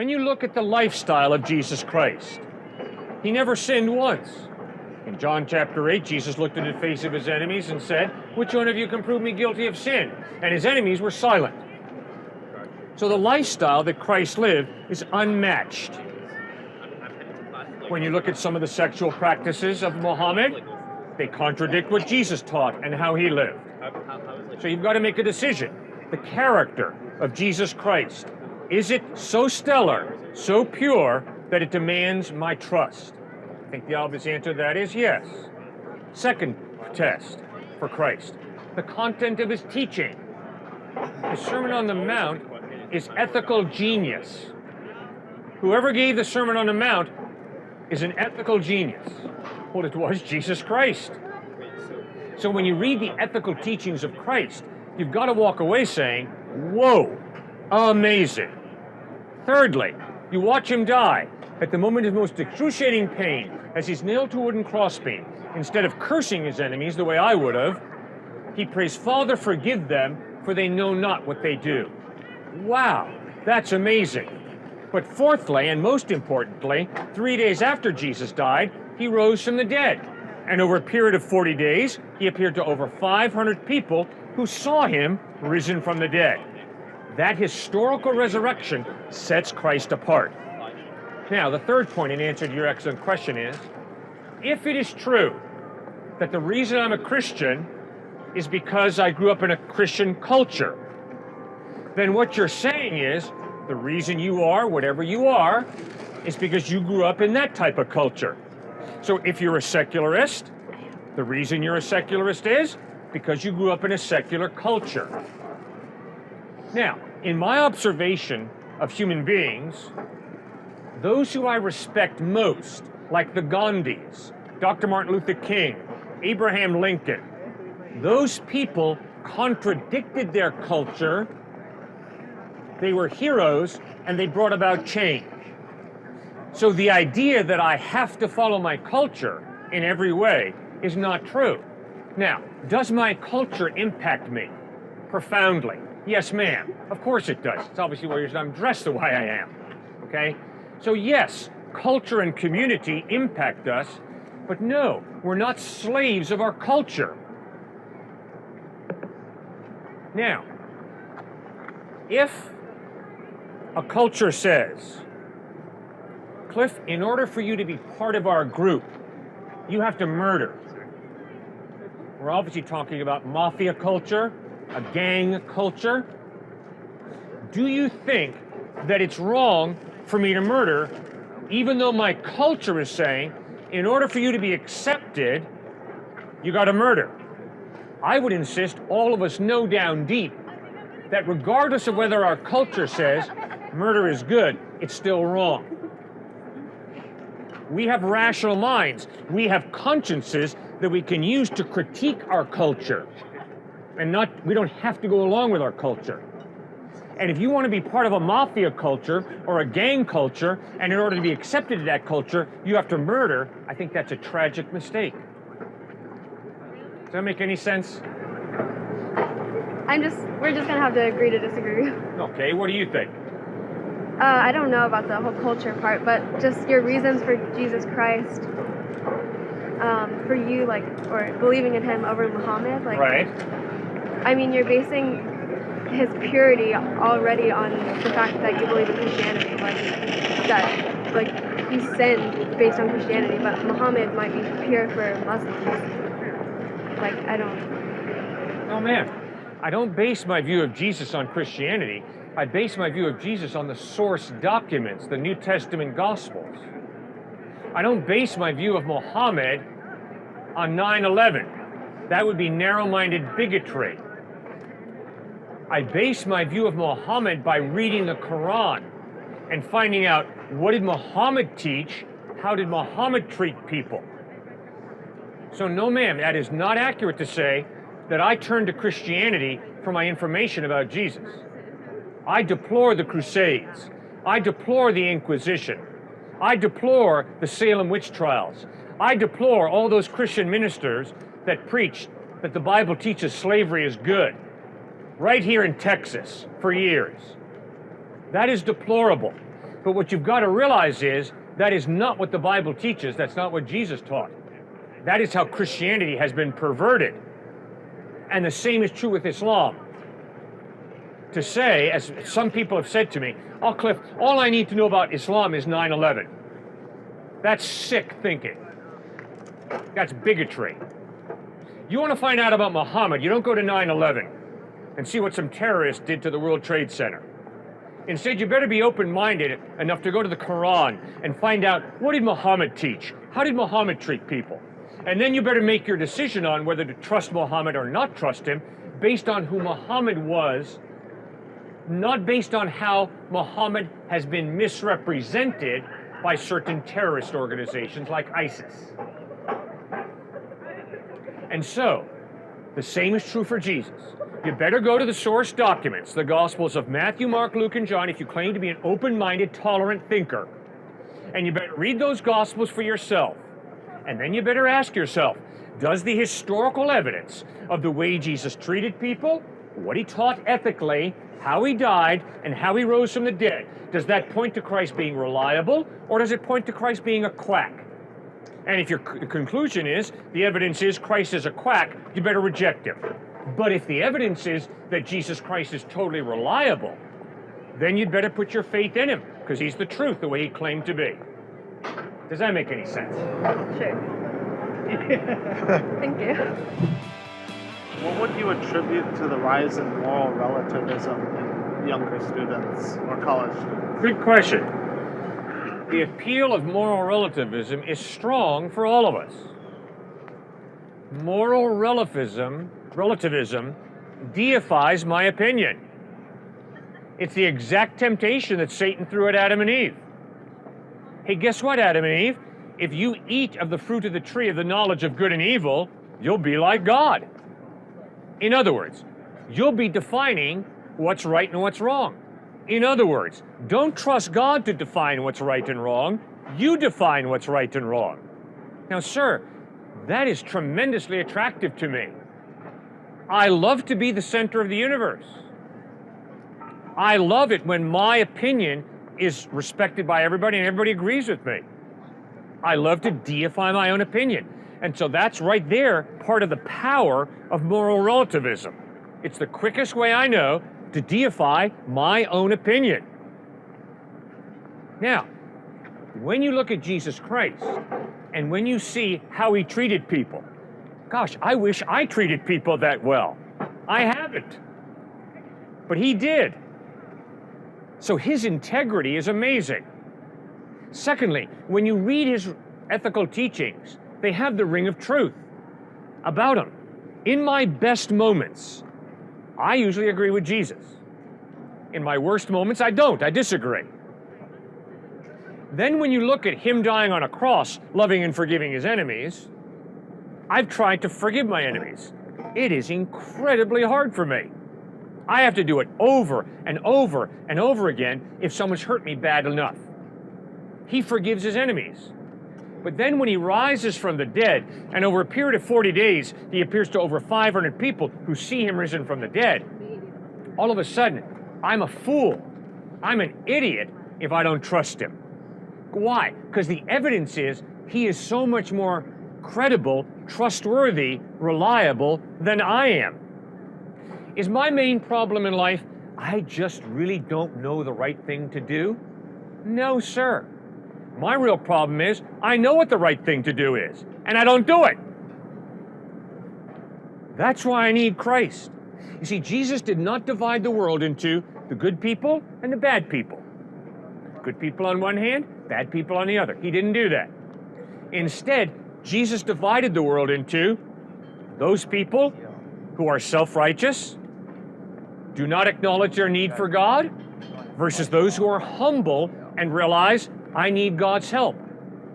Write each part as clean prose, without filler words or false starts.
when you look at the lifestyle of Jesus Christ, he never sinned once. In John chapter 8, Jesus looked in the face of his enemies and said, "Which one of you can prove me guilty of sin?" And his enemies were silent. So the lifestyle that Christ lived is unmatched. When you look at some of the sexual practices of Muhammad, they contradict what Jesus taught and how he lived. So you've got to make a decision. The character of Jesus Christ, is it so stellar, so pure, that it demands my trust? I think the obvious answer to that is yes. Second test for Christ, the content of his teaching. The Sermon on the Mount is ethical genius. Whoever gave the Sermon on the Mount is an ethical genius. Well, it was Jesus Christ. So when you read the ethical teachings of Christ, you've got to walk away saying, whoa, amazing. Thirdly, you watch him die at the moment of most excruciating pain as he's nailed to a wooden crossbeam. Instead of cursing his enemies the way I would have, he prays, "Father, forgive them, for they know not what they do." Wow, that's amazing. But fourthly, and most importantly, 3 days after Jesus died, he rose from the dead. And over a period of 40 days, he appeared to over 500 people who saw him risen from the dead. That historical resurrection sets Christ apart. Now, the third point in answer to your excellent question is, if it is true that the reason I'm a Christian is because I grew up in a Christian culture, then what you're saying is, the reason you are whatever you are is because you grew up in that type of culture. So if you're a secularist, the reason you're a secularist is because you grew up in a secular culture. Now, in my observation of human beings, those who I respect most, like the Gandhis, Dr. Martin Luther King, Abraham Lincoln, those people contradicted their culture. They were heroes, and they brought about change. So the idea that I have to follow my culture in every way is not true. Now, does my culture impact me profoundly? Yes, ma'am. Of course it does. It's obviously why I'm dressed the way I am. Okay? So yes, culture and community impact us, but no, we're not slaves of our culture. Now, if a culture says, Cliff, in order for you to be part of our group, you have to murder. We're obviously talking about mafia culture, a gang culture. Do you think that it's wrong for me to murder, even though my culture is saying, in order for you to be accepted, you got to murder? I would insist all of us know down deep that regardless of whether our culture says murder is good, it's still wrong. We have rational minds. We have consciences that we can use to critique our culture. And we don't have to go along with our culture. And if you want to be part of a mafia culture or a gang culture, and in order to be accepted in that culture, you have to murder, I think that's a tragic mistake. Does that make any sense? We're just gonna have to agree to disagree. Okay, what do you think? I don't know about the whole culture part, but just your reasons for Jesus Christ, for you, or believing in him over Muhammad, Right. I mean, you're basing his purity already on the fact that you believe in Christianity, that you sinned based on Christianity, but Muhammad might be pure for Muslims. I don't. Oh man, I don't base my view of Jesus on Christianity. I base my view of Jesus on the source documents, the New Testament Gospels. I don't base my view of Muhammad on 9/11. That would be narrow-minded bigotry. I base my view of Muhammad by reading the Quran and finding out, what did Muhammad teach? How did Muhammad treat people? So no, ma'am, that is not accurate to say that I turn to Christianity for my information about Jesus. I deplore the Crusades. I deplore the Inquisition. I deplore the Salem witch trials. I deplore all those Christian ministers that preached that the Bible teaches slavery is good, right here in Texas for years. That is deplorable. But what you've got to realize is that is not what the Bible teaches. That's not what Jesus taught. That is how Christianity has been perverted. And the same is true with Islam. To say, as some people have said to me, oh, Cliff, all I need to know about Islam is 9/11. That's sick thinking. That's bigotry. You want to find out about Muhammad, you don't go to 9/11 and see what some terrorists did to the World Trade Center. Instead, you better be open-minded enough to go to the Quran and find out, what did Muhammad teach? How did Muhammad treat people? And then you better make your decision on whether to trust Muhammad or not trust him based on who Muhammad was, not based on how Muhammad has been misrepresented by certain terrorist organizations like ISIS. And so, the same is true for Jesus. You better go to the source documents, the Gospels of Matthew, Mark, Luke, and John, if you claim to be an open-minded, tolerant thinker. And you better read those Gospels for yourself. And then you better ask yourself, does the historical evidence of the way Jesus treated people, what he taught ethically, how he died, and how he rose from the dead, does that point to Christ being reliable, or does it point to Christ being a quack? And if your conclusion is the evidence is Christ is a quack, you better reject him. But if the evidence is that Jesus Christ is totally reliable, then you'd better put your faith in him, because he's the truth the way he claimed to be. Does that make any sense? Sure. Thank you. What would you attribute to the rise in moral relativism in younger students or college students? Good question. The appeal of moral relativism is strong for all of us. Moral relativism deifies my opinion. It's the exact temptation that Satan threw at Adam and Eve. Hey, guess what, Adam and Eve? If you eat of the fruit of the tree of the knowledge of good and evil, you'll be like God. In other words, you'll be defining what's right and what's wrong. In other words, don't trust God to define what's right and wrong. You define what's right and wrong. Now, sir, that is tremendously attractive to me. I love to be the center of the universe. I love it when my opinion is respected by everybody and everybody agrees with me. I love to deify my own opinion. And so that's right there part of the power of moral relativism. It's the quickest way I know to deify my own opinion. Now, when you look at Jesus Christ and when you see how he treated people, gosh, I wish I treated people that well. I haven't. But he did. So his integrity is amazing. Secondly, when you read his ethical teachings, they have the ring of truth about him. In my best moments, I usually agree with Jesus. In my worst moments, I don't. I disagree. Then when you look at him dying on a cross, loving and forgiving his enemies, I've tried to forgive my enemies. It is incredibly hard for me. I have to do it over and over and over again if someone's hurt me bad enough. He forgives his enemies. But then when he rises from the dead, and over a period of 40 days, he appears to over 500 people who see him risen from the dead, all of a sudden, I'm a fool. I'm an idiot if I don't trust him. Why? Because the evidence is he is so much more credible, trustworthy, reliable than I am. Is my main problem in life, I just really don't know the right thing to do? No, sir. My real problem is, I know what the right thing to do is, and I don't do it. That's why I need Christ. You see, Jesus did not divide the world into the good people and the bad people. Good people on one hand, bad people on the other. He didn't do that. Instead, Jesus divided the world into those people who are self-righteous, do not acknowledge their need for God, versus those who are humble and realize, I need God's help.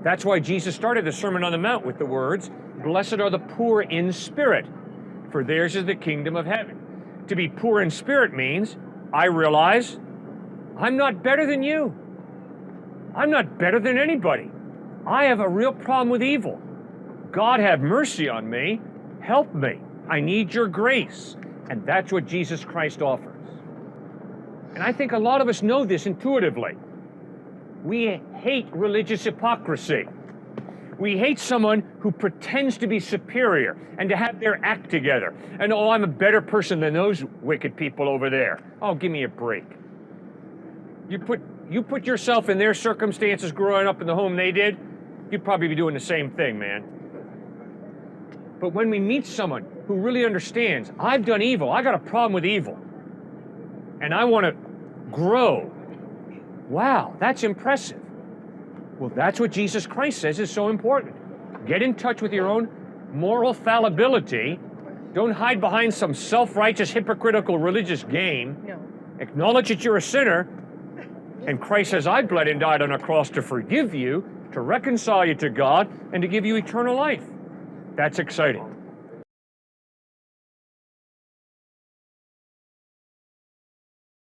That's why Jesus started the Sermon on the Mount with the words, "Blessed are the poor in spirit, for theirs is the kingdom of heaven." To be poor in spirit means I realize I'm not better than you. I'm not better than anybody. I have a real problem with evil. God, have mercy on me. Help me. I need your grace. And that's what Jesus Christ offers. And I think a lot of us know this intuitively. We hate religious hypocrisy. We hate someone who pretends to be superior and to have their act together. And, oh, I'm a better person than those wicked people over there. Oh, give me a break. You put yourself in their circumstances growing up in the home they did, you'd probably be doing the same thing, man. But when we meet someone who really understands, I've done evil, I got a problem with evil, and I want to grow. Wow, that's impressive. Well, that's what Jesus Christ says is so important. Get in touch with your own moral fallibility. Don't hide behind some self-righteous, hypocritical religious game. No. Acknowledge that you're a sinner. And Christ says, I bled and died on a cross to forgive you, to reconcile you to God, and to give you eternal life. That's exciting.